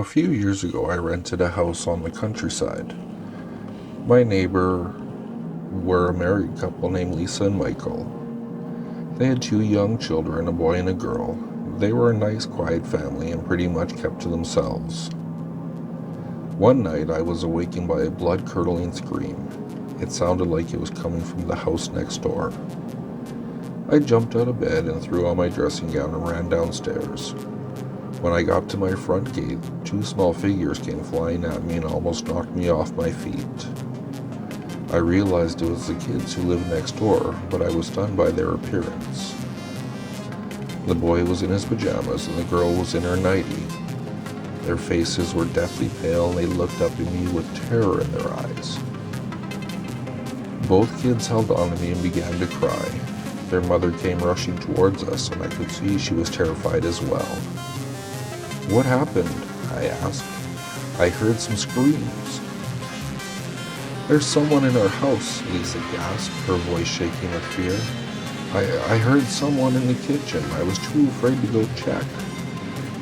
A few years ago, I rented a house on the countryside. My neighbor were a married couple named Lisa and Michael. They had 2 young children, a boy and a girl. They were a nice, quiet family and pretty much kept to themselves. One night, I was awakened by a blood-curdling scream. It sounded like it was coming from the house next door. I jumped out of bed and threw on my dressing gown and ran downstairs. When I got to my front gate, 2 small figures came flying at me and almost knocked me off my feet. I realized it was the kids who lived next door, but I was stunned by their appearance. The boy was in his pajamas and the girl was in her nightie. Their faces were deathly pale and they looked up at me with terror in their eyes. Both kids held on to me and began to cry. Their mother came rushing towards us and I could see she was terrified as well. "What happened?" I asked. "I heard some screams." "There's someone in our house," Lisa gasped, her voice shaking with fear. I heard someone in the kitchen. I was too afraid to go check.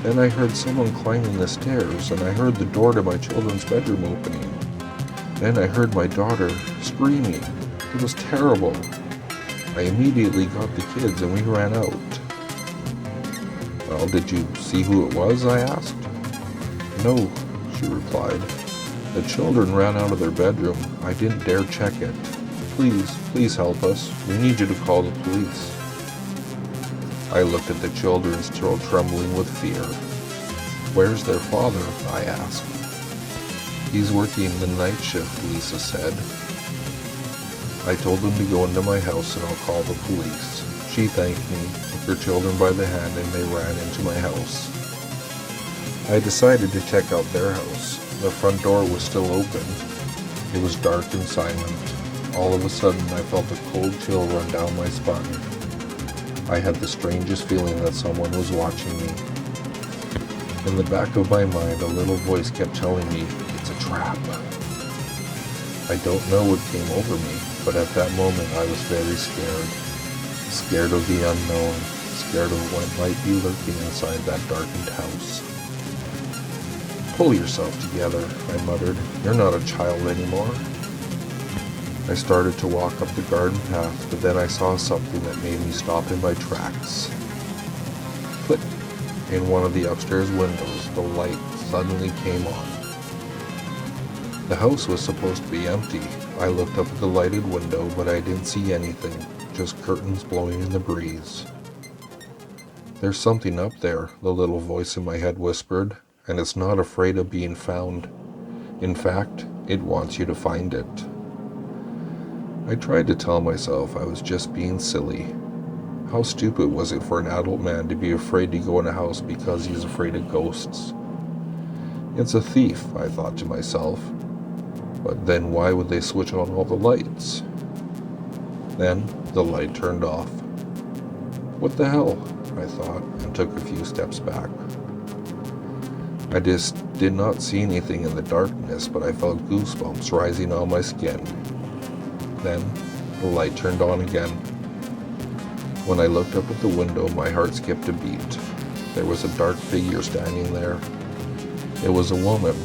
Then I heard someone climbing the stairs, and I heard the door to my children's bedroom opening. Then I heard my daughter screaming. It was terrible. I immediately got the kids and we ran out." "Well, did you see who it was?" I asked. "No," she replied. "The children ran out of their bedroom. I didn't dare check it. Please help us. We need you to call the police." I looked at the children, still trembling with fear. "Where's their father?" I asked. "He's working the night shift," Lisa said. I told them to go into my house and I'll call the police. She thanked me, took her children by the hand, and they ran into my house. I decided to check out their house. The front door was still open. It was dark and silent. All of a sudden, I felt a cold chill run down my spine. I had the strangest feeling that someone was watching me. In the back of my mind, a little voice kept telling me, "It's a trap." I don't know what came over me, but at that moment I was very scared. Scared of the unknown, scared of what might be lurking inside that darkened house. "Pull yourself together," I muttered. "You're not a child anymore." I started to walk up the garden path, but then I saw something that made me stop in my tracks. Click! In one of the upstairs windows, the light suddenly came on. The house was supposed to be empty. I looked up at the lighted window, but I didn't see anything, just curtains blowing in the breeze. "There's something up there," the little voice in my head whispered, "and it's not afraid of being found. In fact, it wants you to find it." I tried to tell myself I was just being silly. How stupid was it for an adult man to be afraid to go in a house because he's afraid of ghosts? It's a thief, I thought to myself. But then why would they switch on all the lights? Then the light turned off. What the hell? I thought, and took a few steps back. I just did not see anything in the darkness, but I felt goosebumps rising on my skin. Then the light turned on again. When I looked up at the window, my heart skipped a beat. There was a dark figure standing there. It was a woman.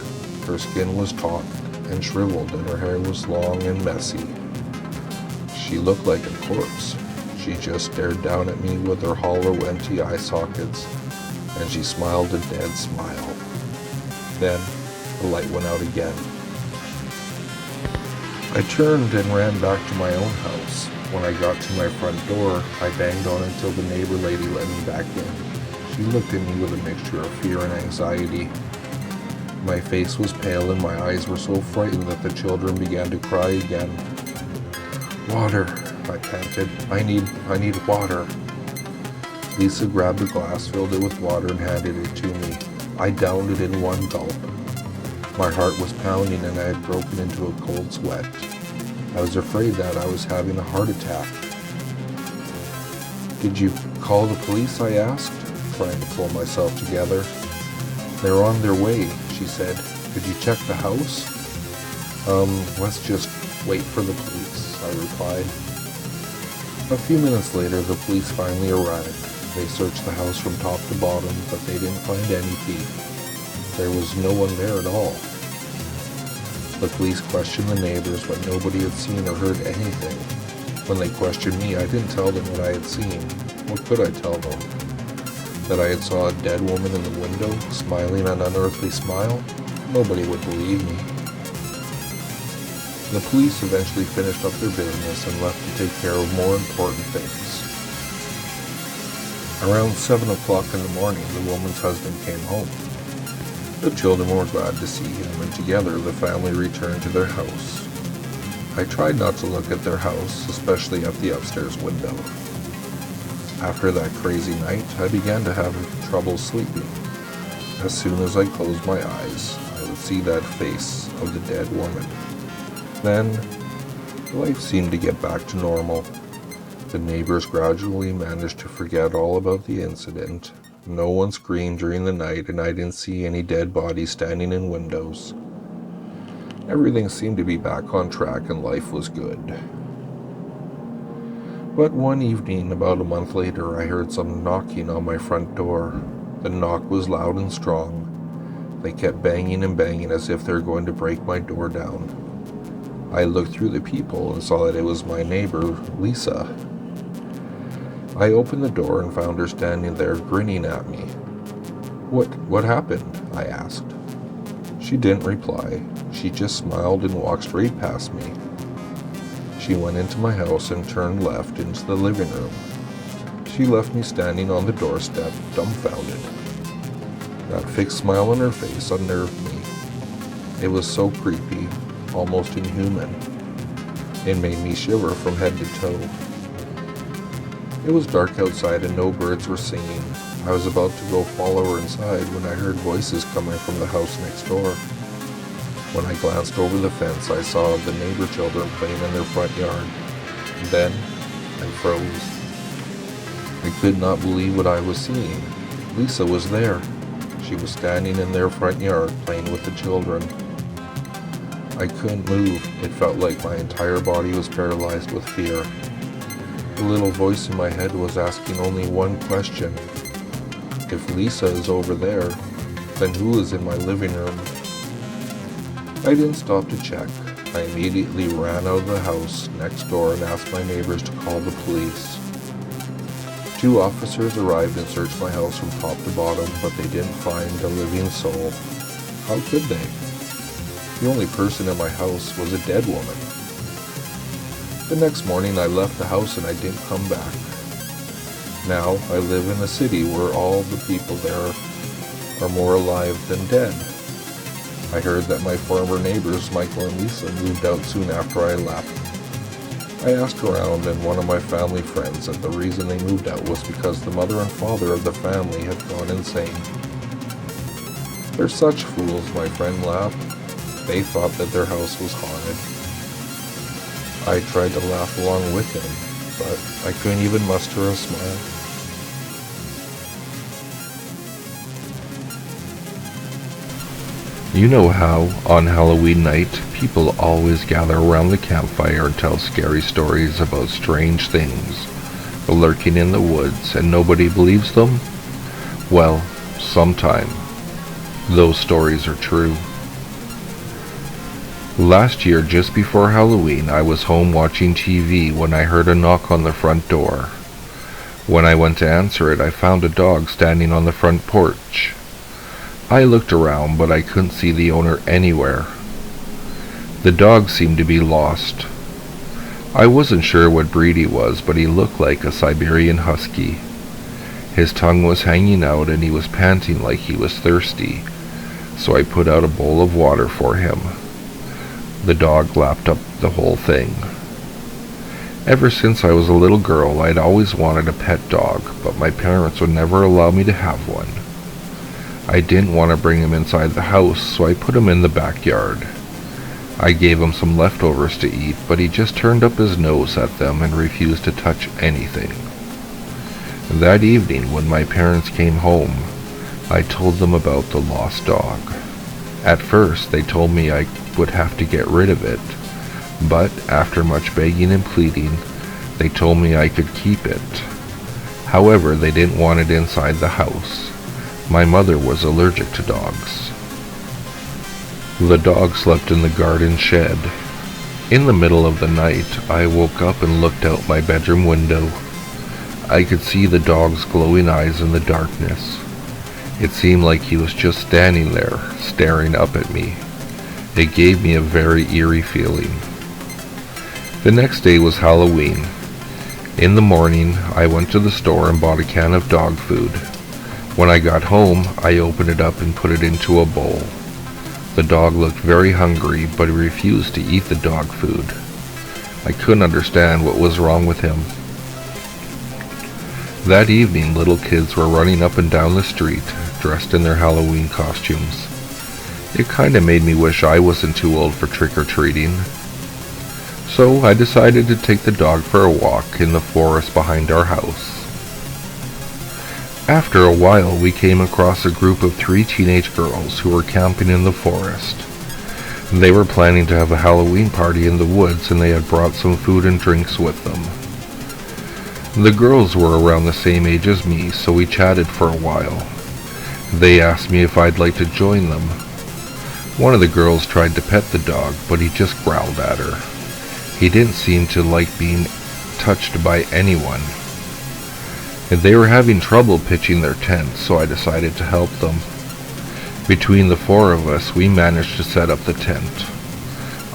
Her skin was taut and shriveled, and her hair was long and messy. She looked like a corpse. She just stared down at me with her hollow, empty eye sockets, and she smiled a dead smile. Then the light went out again. I turned and ran back to my own house. When I got to my front door, I banged on until the neighbor lady let me back in. She looked at me with a mixture of fear and anxiety. My face was pale and my eyes were so frightened that the children began to cry again. "Water," I panted. I need water." Lisa grabbed a glass, filled it with water, and handed it to me. I downed it in one gulp. My heart was pounding and I had broken into a cold sweat. I was afraid that I was having a heart attack. "Did you call the police?" I asked, trying to pull myself together. "They're on their way," she said. "Did you check the house?" Let's just wait for the police," I replied. A few minutes later, the police finally arrived. They searched the house from top to bottom, but they didn't find any thief. There was no one there at all. The police questioned the neighbors, but nobody had seen or heard anything. When they questioned me, I didn't tell them what I had seen. What could I tell them? That I had saw a dead woman in the window, smiling an unearthly smile? Nobody would believe me. The police eventually finished up their business and left to take care of more important things. Around 7 o'clock in the morning, the woman's husband came home. The children were glad to see him, and together the family returned to their house. I tried not to look at their house, especially at the upstairs window. After that crazy night, I began to have trouble sleeping. As soon as I closed my eyes, I would see that face of the dead woman. Then, life seemed to get back to normal. The neighbors gradually managed to forget all about the incident. No one screamed during the night, and I didn't see any dead bodies standing in windows. Everything seemed to be back on track and life was good. But one evening, about a month later, I heard some knocking on my front door. The knock was loud and strong. They kept banging and banging as if they were going to break my door down. I looked through the peephole and saw that it was my neighbor, Lisa. I opened the door and found her standing there grinning at me. What happened?" I asked. She didn't reply. She just smiled and walked straight past me. She went into my house and turned left into the living room. She left me standing on the doorstep, dumbfounded. That fixed smile on her face unnerved me. It was so creepy, almost inhuman. It made me shiver from head to toe. It was dark outside and no birds were singing. I was about to go follow her inside when I heard voices coming from the house next door. When I glanced over the fence, I saw the neighbor children playing in their front yard. Then, I froze. I could not believe what I was seeing. Lisa was there. She was standing in their front yard playing with the children. I couldn't move. It felt like my entire body was paralyzed with fear. The little voice in my head was asking only one question. If Lisa is over there, then who is in my living room? I didn't stop to check. I immediately ran out of the house next door and asked my neighbors to call the police. 2 officers arrived and searched my house from top to bottom, but they didn't find a living soul. How could they? The only person in my house was a dead woman. The next morning I left the house and I didn't come back. Now I live in a city where all the people there are more alive than dead. I heard that my former neighbors, Michael and Lisa, moved out soon after I left. I asked around, and one of my family friends said the reason they moved out was because the mother and father of the family had gone insane. "They're such fools," my friend laughed. They thought that their house was haunted. I tried to laugh along with him, but I couldn't even muster a smile. You know how, on Halloween night, people always gather around the campfire and tell scary stories about strange things lurking in the woods and nobody believes them? Well, sometime those stories are true. Last year, just before Halloween, I was home watching TV when I heard a knock on the front door. When I went to answer it, I found a dog standing on the front porch. I looked around, but I couldn't see the owner anywhere. The dog seemed to be lost. I wasn't sure what breed he was, but he looked like a Siberian Husky. His tongue was hanging out and he was panting like he was thirsty, so I put out a bowl of water for him. The dog lapped up the whole thing. Ever since I was a little girl, I'd always wanted a pet dog, but my parents would never allow me to have one. I didn't want to bring him inside the house, so I put him in the backyard. I gave him some leftovers to eat, but he just turned up his nose at them and refused to touch anything. That evening, when my parents came home, I told them about the lost dog. At first, they told me I would have to get rid of it, but after much begging and pleading, they told me I could keep it. However, they didn't want it inside the house. My mother was allergic to dogs. The dog slept in the garden shed. In the middle of the night, I woke up and looked out my bedroom window. I could see the dog's glowing eyes in the darkness. It seemed like he was just standing there, staring up at me. It gave me a very eerie feeling. The next day was Halloween. In the morning, I went to the store and bought a can of dog food. When I got home, I opened it up and put it into a bowl. The dog looked very hungry, but he refused to eat the dog food. I couldn't understand what was wrong with him. That evening, little kids were running up and down the street, dressed in their Halloween costumes. It kinda made me wish I wasn't too old for trick-or-treating. So I decided to take the dog for a walk in the forest behind our house. After a while, we came across a group of 3 teenage girls who were camping in the forest. They were planning to have a Halloween party in the woods, and they had brought some food and drinks with them. The girls were around the same age as me, so we chatted for a while. They asked me if I'd like to join them. One of the girls tried to pet the dog, but he just growled at her. He didn't seem to like being touched by anyone. And they were having trouble pitching their tent, so I decided to help them. Between the 4 of us, we managed to set up the tent.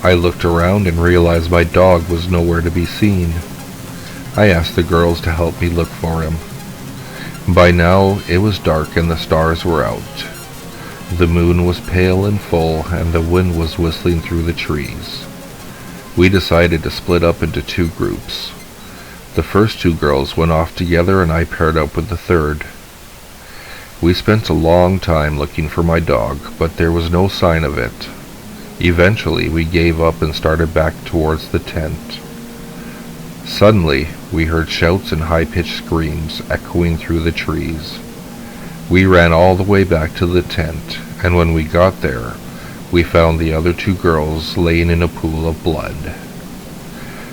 I looked around and realized my dog was nowhere to be seen. I asked the girls to help me look for him. By now, it was dark and the stars were out. The moon was pale and full, and the wind was whistling through the trees. We decided to split up into 2 groups. The first 2 girls went off together and I paired up with the third. We spent a long time looking for my dog, but there was no sign of it. Eventually, we gave up and started back towards the tent. Suddenly, we heard shouts and high-pitched screams echoing through the trees. We ran all the way back to the tent, and when we got there, we found the other 2 girls laying in a pool of blood.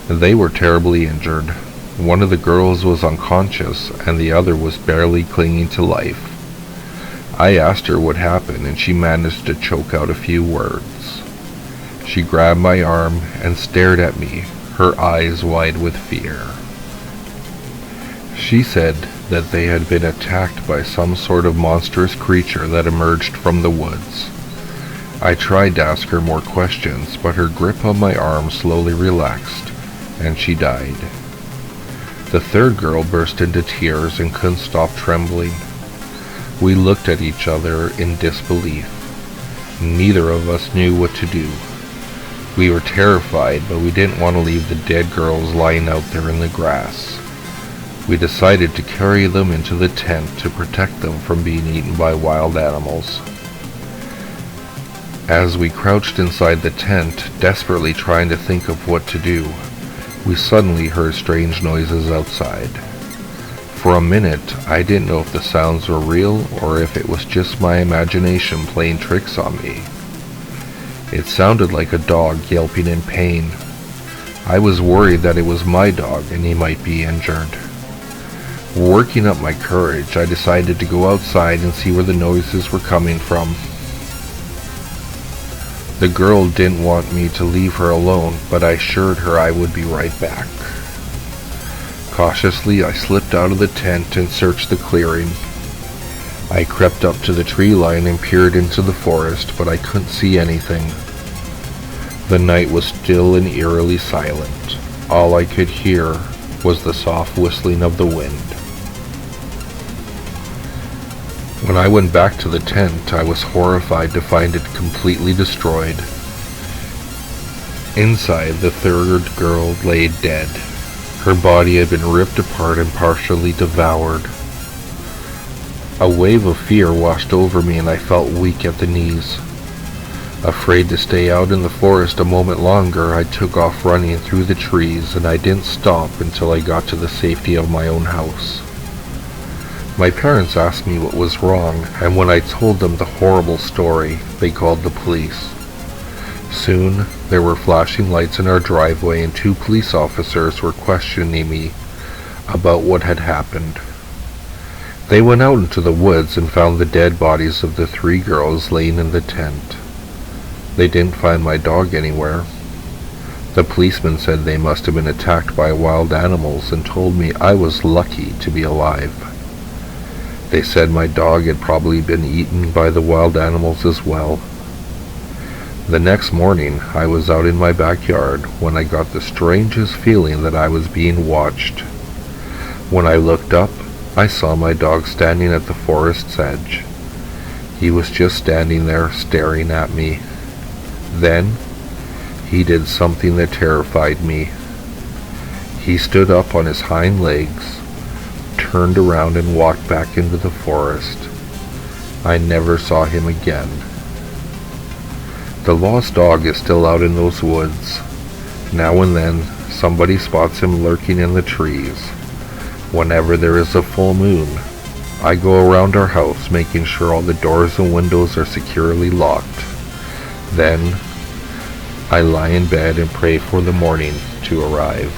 They were terribly injured. One of the girls was unconscious, and the other was barely clinging to life. I asked her what happened, and she managed to choke out a few words. She grabbed my arm and stared at me, her eyes wide with fear. She said that they had been attacked by some sort of monstrous creature that emerged from the woods. I tried to ask her more questions, but her grip on my arm slowly relaxed, and she died. The third girl burst into tears and couldn't stop trembling. We looked at each other in disbelief. Neither of us knew what to do. We were terrified, but we didn't want to leave the dead girls lying out there in the grass. We decided to carry them into the tent to protect them from being eaten by wild animals. As we crouched inside the tent, desperately trying to think of what to do, we suddenly heard strange noises outside. For a minute, I didn't know if the sounds were real or if it was just my imagination playing tricks on me. It sounded like a dog yelping in pain. I was worried that it was my dog and he might be injured. Working up my courage, I decided to go outside and see where the noises were coming from. The girl didn't want me to leave her alone, but I assured her I would be right back. Cautiously, I slipped out of the tent and searched the clearing. I crept up to the tree line and peered into the forest, but I couldn't see anything. The night was still and eerily silent. All I could hear was the soft whistling of the wind. When I went back to the tent, I was horrified to find it completely destroyed. Inside, the third girl lay dead. Her body had been ripped apart and partially devoured. A wave of fear washed over me and I felt weak at the knees. Afraid to stay out in the forest a moment longer, I took off running through the trees, and I didn't stop until I got to the safety of my own house. My parents asked me what was wrong, and when I told them the horrible story, they called the police. Soon, there were flashing lights in our driveway and 2 police officers were questioning me about what had happened. They went out into the woods and found the dead bodies of the 3 girls laying in the tent. They didn't find my dog anywhere. The policeman said they must have been attacked by wild animals and told me I was lucky to be alive. They said my dog had probably been eaten by the wild animals as well. The next morning, I was out in my backyard when I got the strangest feeling that I was being watched. When I looked up, I saw my dog standing at the forest's edge. He was just standing there staring at me. Then, he did something that terrified me. He stood up on his hind legs, turned around and walked back into the forest. I never saw him again. The lost dog is still out in those woods. Now and then, somebody spots him lurking in the trees. Whenever there is a full moon, I go around our house making sure all the doors and windows are securely locked. Then, I lie in bed and pray for the morning to arrive.